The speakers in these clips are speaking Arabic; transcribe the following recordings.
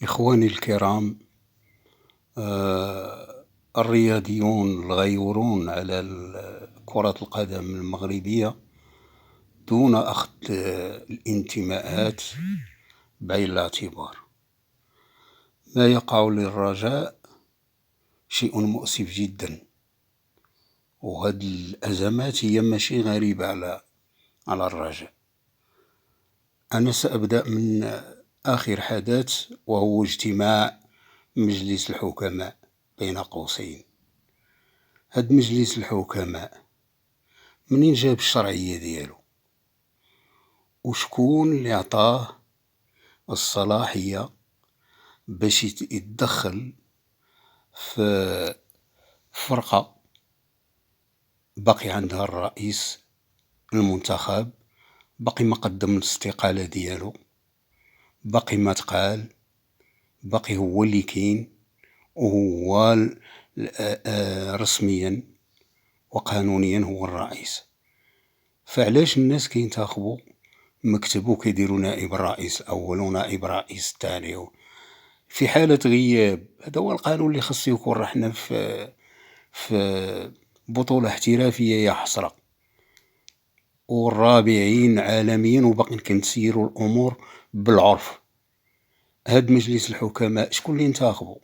إخواني الكرام، الرياضيون الغيورون على كرة القدم المغربية دون أخذ الانتماءات بعين الاعتبار. ما يقع للرجاء شيء مؤسف جدا، وهذه الأزمات هي ماشي غريبة على الرجاء. أنا سأبدأ من آخر حدث، وهو اجتماع مجلس الحكماء بين قوسين. هاد مجلس الحكماء منين جاب الشرعية ديالو؟ وشكون اللي عطاه الصلاحية باش يتدخل في فرقة باقي عندها الرئيس المنتخب، باقي ما قدم الاستقالة ديالو، باقي ما تقال، باقي هو اللي كاين، وهو رسميا وقانونيا هو الرئيس. فعلاش الناس كينتخبوا مكتب وكيديروا نائب الرئيس الأول ونائب الرئيس الثاني في حالة غياب؟ هذا هو القانون اللي خصو يكون. رحنا في بطولة احترافية يا حسرة، والرابعين عالميا وباقي كنسيروا الأمور بالعرف. هاد مجلس الحكماء شكون اللي انتخبوا؟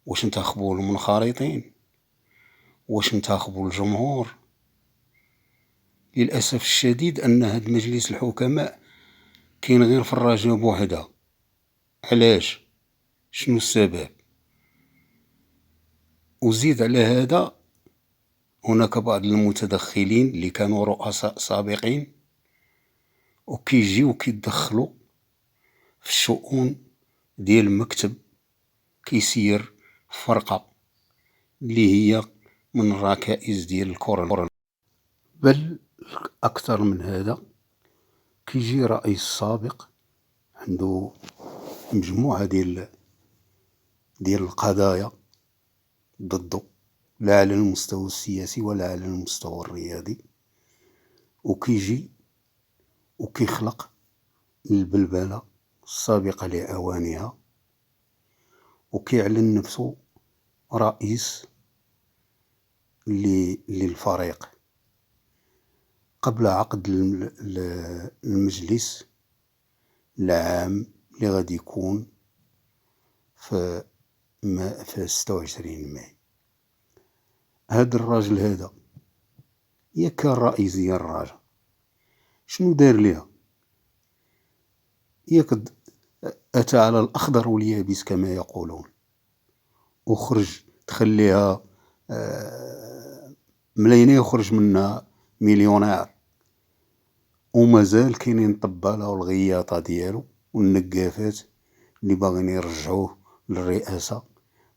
واش انتخبوا المنخرطين؟ واش انتخبوا الجمهور؟ للأسف الشديد أن هاد مجلس الحكماء كاين غير في الرجاء بوحدها. علاش؟ شنو السبب؟ وزيد على هذا، هناك بعض المتدخلين اللي كانوا رؤساء سابقين وكيجيو كيدخلوا في الشؤون ديال المكتب، كيسير فرقة اللي هي من الركائز ديال الكرة. بل أكثر من هذا، كيجي رئيس سابق عنده مجموعة ديال القضايا ضده، لا على المستوى السياسي ولا على المستوى الرياضي، وكيجي وكيخلق البلبلة السابقة لأوانها، وكيعلن نفسه رئيس للفريق قبل عقد المجلس العام اللي غادي يكون في 26 ماي. هاد الراجل هذا ياك كان رئيس ديال الرجاء، شنو دار ليها؟ ياك أتى على الأخضر واليابس كما يقولون، وخرج تخليها ملاينة يخرج منها مليونير، ومازال كاينين الطبالة والغياطة ديالو والنقافات اللي باغيين يرجعوه للرئاسة،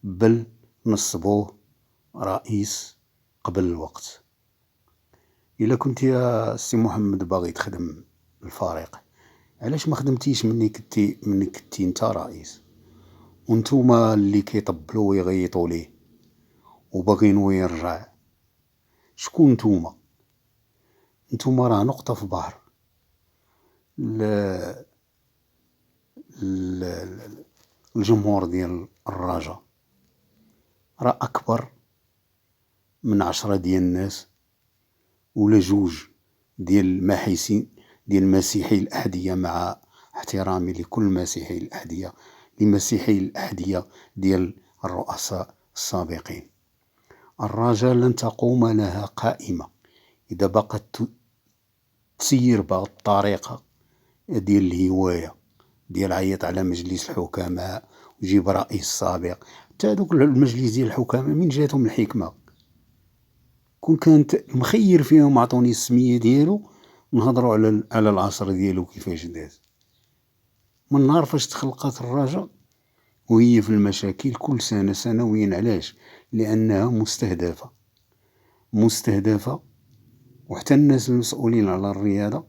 بل نصبوه رئيس قبل الوقت. إلا كنت يا سي محمد باغي تخدم الفريق، علاش ما خدمتيش مني كنتي انت رئيس؟ وانتوما اللي كيطبلوا ويغيطوا ليه وباغينو يرجع، شكون نتوما؟ نتوما راه نقطة في بحر. الجمهور ديال الرجاء راه أكبر من 10 ديال الناس ولا جوج ديال مسيحي الأحذية، مع احترامي لكل مسيحي الأحذية، لمسيحي الأحذية ديال الرؤساء السابقين. الرجاء لن تقوم لها قائمة إذا بقت تسير بهذه الطريقة ديال الهواية، ديال عيط على مجلس الحكماء وجيب رئيس سابق. حتى هذوك المجلس ديال الحكماء من جاتهم الحكمة؟ كون كانت مخير فيهم عطوني السمية ديالو نهضروا على العصر ديالو كيفاش داز. من نهار فاش تخلقت الرجاء وهي في المشاكل كل سنة سنويا. علاش؟ لأنها مستهدفة، وحتى الناس المسؤولين على الرياضة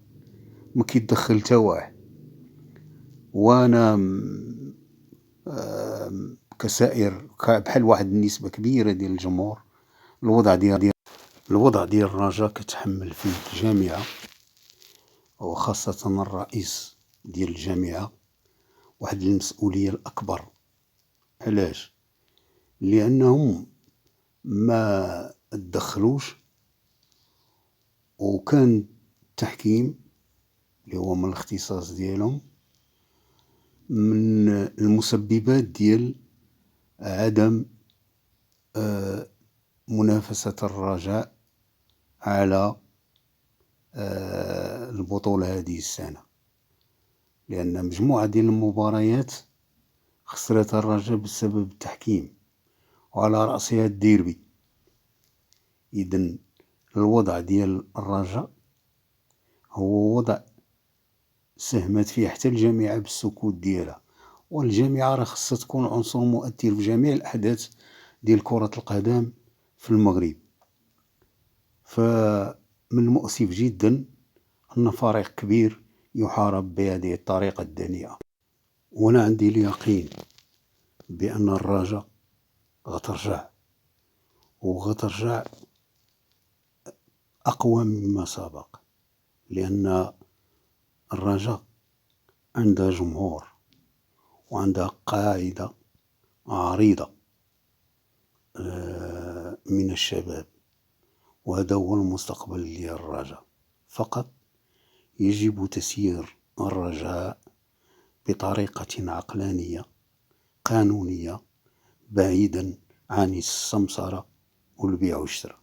ما كيتدخل تا واحد. وانا كسائر بحال واحد النسبة كبيرة ديال الجمهور، الوضع ديال الرجاء كتحمل فيه الجامعة، وخاصة الرئيس ديال الجامعة واحد المسؤولية الأكبر. علاش؟ لأنهم ما تدخلوش، وكان التحكيم اللي هو من الاختصاص ديالهم من المسببات ديال عدم منافسة الرجاء على البطولة هذه السنة، لأن مجموعة ديال المباريات خسرتها الرجاء بسبب التحكيم، وعلى رأسها الديربي. إذن الوضع ديال الرجاء هو وضع ساهمت فيه حتى الجامعة بالسكوت ديالها، والجامعة راه خصها تكون عنصر مؤثر في جميع الأحداث ديال كرة القدم في المغرب. فمن المؤسف جدا أن فريق كبير يحارب بهذه الطريقة الدنيئة. وأنا عندي اليقين بأن الرجاء غترجع، وغترجع أقوى مما سبق، لأن الرجاء عندها جمهور وعندها قاعدة عريضة من الشباب، وهذا هو المستقبل ديال الرجاء. فقط يجب تسيير الرجاء بطريقة عقلانية قانونية، بعيدا عن السمسرة والبيع والشراء.